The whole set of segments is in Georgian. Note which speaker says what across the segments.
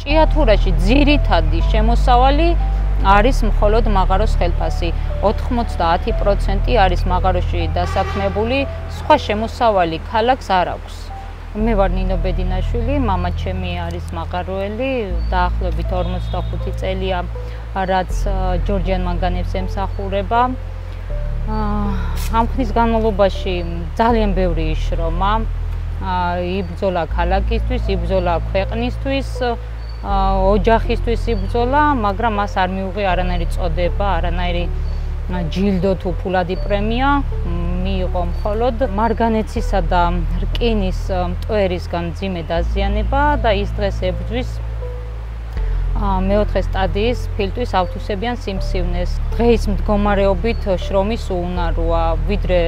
Speaker 1: ჭიათურაში ძირითადი შემოსავალი არის მხოლოდ მაღაროს ხელფასი. 90% არის მაღაროში დასაქმებული, სხვა შემოსავალი ქალაქს არ აქვს. მე ვარ ნინო ბედინაშვილი, მამა ჩემი არის მაღაროელი, დაახლოებით 45 წელია, რაც ჯორჯიან მანგანებს ემსახურება. ამ ხნის განმავლობაში ძალიან ბევრი იშრომა, იბრძოლა ქალაქისთვის, იბრძოლა ქვეყნისთვის, ოჯახისთვის იბრძოლა, მაგრამ მას არ მიუღია არანაირი წოდება, არანაირი ჯილდო თუ ფულადი პრემია, მიიღო მხოლოდ მარგანეცისა და რკინის მტვერისგან მძიმე დაზიანება და ის დღეს ებრძვის მეოთხე სტადიის ფილტვის ავთვისებიან სიმსივნეს. დღეის მდგომარეობით შრომის უუნაროა, ვიდრე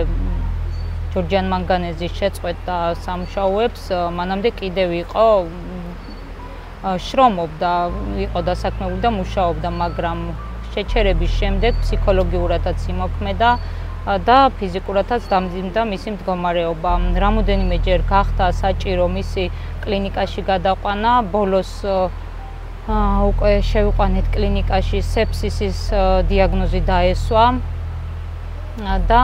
Speaker 1: ჯორჯიან მანგანეზის შეწყვეტა სამუშაოებს, მანამდე კიდევ იყო შრომობდა, იყო დასაქმებული და მუშაობდა, მაგრამ შეჩერების შემდეგ ფსიქოლოგიურადაც იმოქმედა და ფიზიკურადაც დამძიმდა მისი მდგომარეობა. რამოდენიმეჯერ გახდა საჭირო მისი კლინიკაში გადაყვანა, ბოლოს უკვე შევიყვანეთ კლინიკაში სეფსისის დიაგნოზი დაესვა და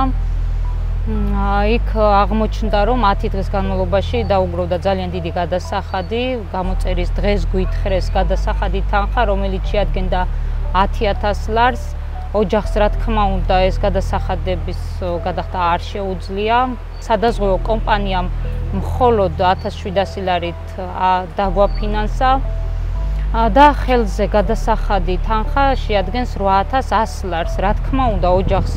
Speaker 1: იქ აღმოჩნდა, რომ 10 დღის განმავლობაში დაუგროვდა ძალიან დიდი გადასახადი, გამოწერის დღეს გვითხრეს გადასახადი თანხა, რომელიც შეადგენდა 10,000 ლარს. ოჯახს რა თქმა უნდა ეს გადასახადების გადახდა არ შეუძლია. სადაზღვევო კომპანიამ მხოლოდ 1700 ლარით დაგვაფინანსა და ხელზე გადასახადი თანხა შეადგენს 8,100 ლარს. რა თქმა უნდა ოჯახს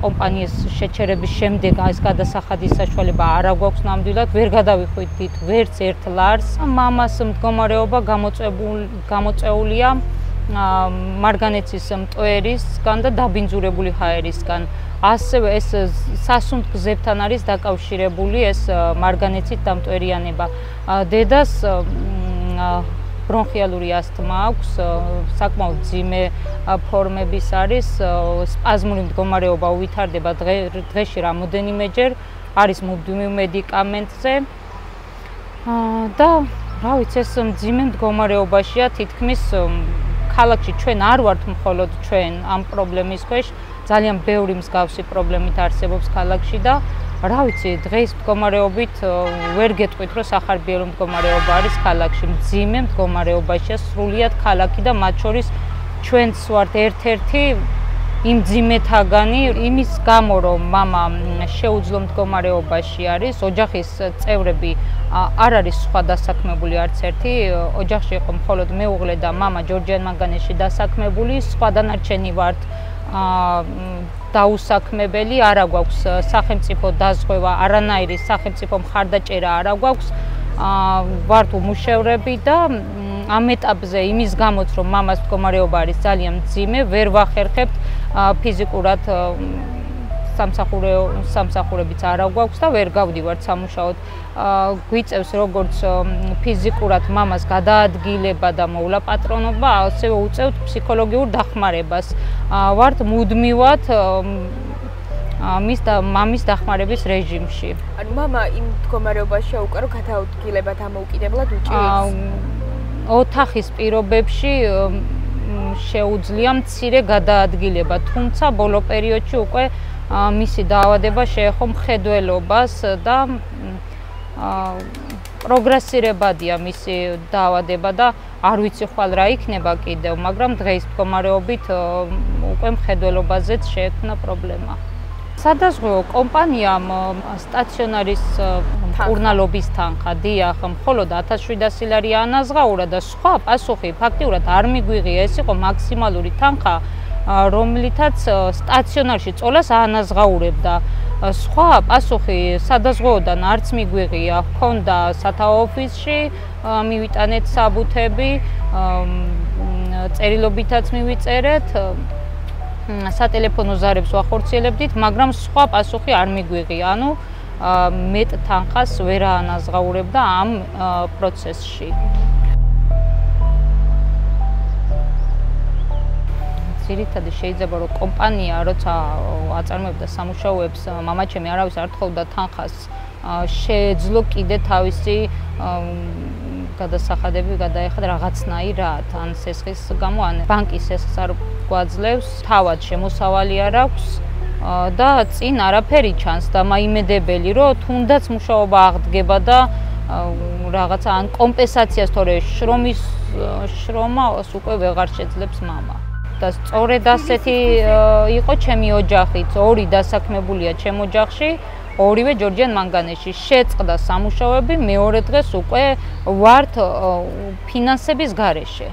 Speaker 1: კომპანიის შეჩერების შემდეგ ეს გადასახადის საშუალება არ აგვაქვს ნამდვილად, ვერ გადავიხვიდით ვერც 1 ლარს. მამას მდგომარეობა გამოწეულია მარგანეცის მტვერისგან და დაბინძურებული ჰაერისგან. ასევე ეს სასუნთ გზებთან არის დაკავშირებული ეს მარგანეცით დამტვერიანება. დედას ბრონხიალური ასთმა აქვს, საკმაოდ მძიმე ფორმების არის, სპაზმური მდგომარეობა უვითარდება დღეში რამოდენიმეჯერ, არის მუდმივ მედიკამენტზე და რა ვიცი, ეს მძიმე მდგომარეობაშია თითქმის ქალაქში ჩვენ არ ვართ მხოლოდ ჩვენ ამ პრობლემის ქვეშ, ძალიან ბევრი მსგავსი პრობლემით არსებობს ქალაქში და რა ვიცი, დღეს მდგომარეობით ვერ გეტყვით, რომ სახარბიელო მდგომარეობა არის ქალაქში, მძიმე მდგომარეობაშია სრულიად ქალაქი და მათ შორის ჩვენც ვართ ერთ-ერთი იმ მძიმეთაგანი, იმის გამო, რომ მამა შეუძლო მდგომარეობაში არის, ოჯახის წევრები არ არის სხვა დასაქმებული არც ერთი, ოჯახში იყო მხოლოდ მეუღლე და მამა ჯორჯიან მანგანეში დასაქმებული, სხვა დანარჩენი ვართ დაუსაქმებელი, არ აგვაქვს სახელმწიფო დაზღვევა, არანაირი სახელმწიფო მხარდაჭერა არ აგვაქვს, ვართ უმუშევრები და ამ ეტაპზე იმის გამოც, რომ მამას მდგომარეობა არის ძალიან მძიმე, ვერ ვახერხებთ ფიზიკურად სამსახურებიც არ აგვაქვს და ვერ გავდივართ სამუშაოდ. გვიწევს როგორც ფიზიკურად მამას გადაადგილება და მოვლაპატრონობა, ასევე უწევთ ფსიქოლოგიურ დახმარებას. ვართ მუდმივად მამის დახმარების რეჟიმში.
Speaker 2: ანუ მამა იმ მდგომარეობაშია უკვე რომ გადაადგილება დამოუკიდებლად უჭირავს.
Speaker 1: ოთახის პირობებში შეუძლია მცირე გადაადგილება, თუმცა ბოლო პერიოდში უკვე მისი დაავადება შეეხო მხედველობას და პროგრესირებადია მისი დაავადება და არ ვიცი ხვალ რა იქნება კიდევ, მაგრამ დღეს მდგომარეობით უკვე მხედველობაზეც შეექმნა პრობლემა. სადაზღვევო კომპანიამ სტაციონარის მკურნალობის თანხა, დიახ, მხოლოდ 1700 ლარი ანაზღაურა და სხვა პასუხი ფაქტიურად არ მიგვიღია, ეს იყო მაქსიმალური თანხა, რომლითაც სტაციონარში წოლას აანაზღაურებდა. სხვა პასუხი სადაზღვევოდან არც მიგვიღია, ჰქონდა სათავო ოფისში, მივიტანეთ საბუთები, წერილობითაც მივიწერეთ, სატელეფონო ზარებს ვახორციელებდით, მაგრამ სხვა პასუხი არ მიგვიღია. ანუ მეტ თანხას ვერ აანაზღაურებდა ამ პროცესში. ძირითადად შეიძლება რომ კომპანია როცა აწარმოებდა სამუშაოებს, მამაჩემი არავის არ თხოვდა თანხას, შეეძლო კიდე თავისი გადასახადები გადაეხადა რაღაცნაირად, ან სესხის გამო, ან ბანკის სესხს არ გვაძლევს, თავად შემოსავალი არ აქვს და წინ არაფერი ჩანს და მაიმედებელი, რომ თუნდაც მუშაობა აღდგება და რაღაცა ან კომპენსაციას თორე შრომას უკვე ვეღარ შეძლებს მამა. და სწორედ ასეთი იყო ჩემი ოჯახიც, ორი დასაქმებულია ჩემ ოჯახში, ორივე ჯორჯიან მანგანეში. შეწყდა სამუშაოები, მეორე დღეს უკვე ვართ ფინანსების გარეშე.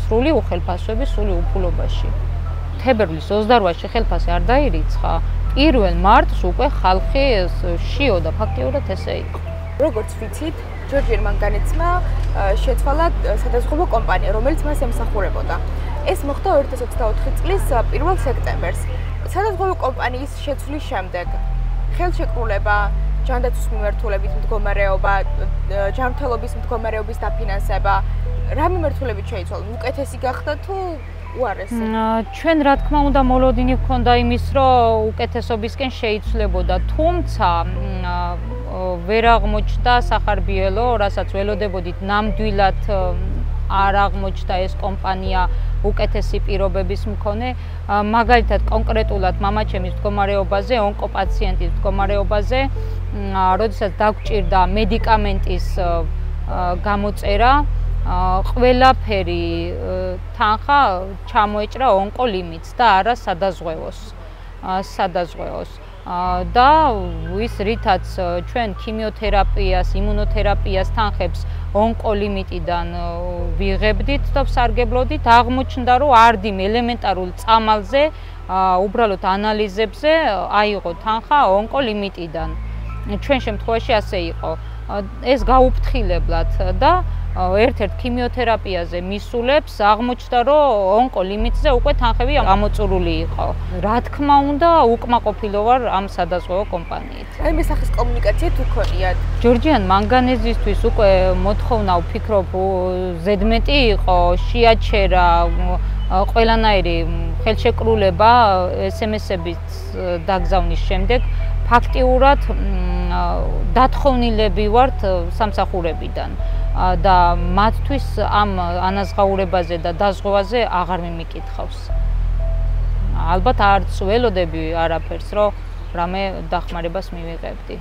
Speaker 1: სრული უხელფასოების, სრული უფულობაში. თებერვლის 28-ში ხელფასი არ დაირიცხა, 1 მარტს უკვე ხალხი შიოდა, ფაქტიურად ესე იყო.
Speaker 2: როგორც ვიცით, ჯორჯიან მანგანეცმა შეცვალა სადაზღვევო კომპანია, რომელიც მას ემსახურებოდა. ეს მოხდა 2024 წლის 1 სექტემბერს. სადაზღვევო კომპანიის შეცვლის შემდეგ ხელშეკრულება, ჯანდაცვის მიმართულებით მდგომარეობა, ჯანმრთელობის მდგომარეობის დაფინანსება, რა მიმართულებით შეიცვალა? უკეთესი გახდა თუ უარესი?
Speaker 1: ჩვენ რა თქმა უნდა მოლოდინი ჰქონდა იმის, რომ უკეთესობისკენ შეიცვლებოდა, თუმცა ვერ აღმოჩნდა სახარბიელო, რასაც ველოდებოდით, ნამდვილად არ აღმოჩნდა ეს კომპანია უკეთესი პირობების მქონე. მაგალითად, კონკრეტულად მამაჩემის მდგომარეობაზე, ონკოპაციენტის მდგომარეობაზე, როდესაც დაგვჭირდა მედიკამენტის გამოწერა, ყველაფერი თანხა ჩამოეჭრა ონკოლიმიტს და არა სადაზღვევოს. და ის რითაც ჩვენ ქიმიოთერაპიას, იმუნოთერაპიას თანხებს ონკოლიმიტიდან ვიღებდით და ვსარგებლოდით, აღმოჩნდა, რომ არდიმ ელემენტარულ წამალზე, უბრალოდ ანალიზებზე აიღო თანხა ონკოლიმიტიდან. ჩვენ შემთხვევაში ასე იყო. ეს გაუფრთხილებლად და ერთ-ერთ ქიმიოთერაპიაზე მისულებს აღმოჩნდა, რომ ონკოლიმიტზე უკვე თანხები ამოწურული იყო. რა თქმა უნდა, უკმაყოფილო ვარ ამ სადაზღვევო კომპანიით.
Speaker 2: აი მე სახის კომუნიკაცია თუ ქონიათ?
Speaker 1: ჯორჯიან მანგანეზისთვის უკვე მოთხოვნა ვფიქრობ ზედმეტი იყო, შეაჩერა ყველანაირი ხელშეკრულება SMS-ებით დაგზავნის შემდეგ ფაქტიურად დათხოვნილები ვართ სამსახურებიდან და მათთვის ამ ანაზღაურებაზე და დაზღვევაზე აღარ მიმიკითხავს. ალბათ არც ველოდები არაფერს, რომ რამე დახმარებას მივიღებდი.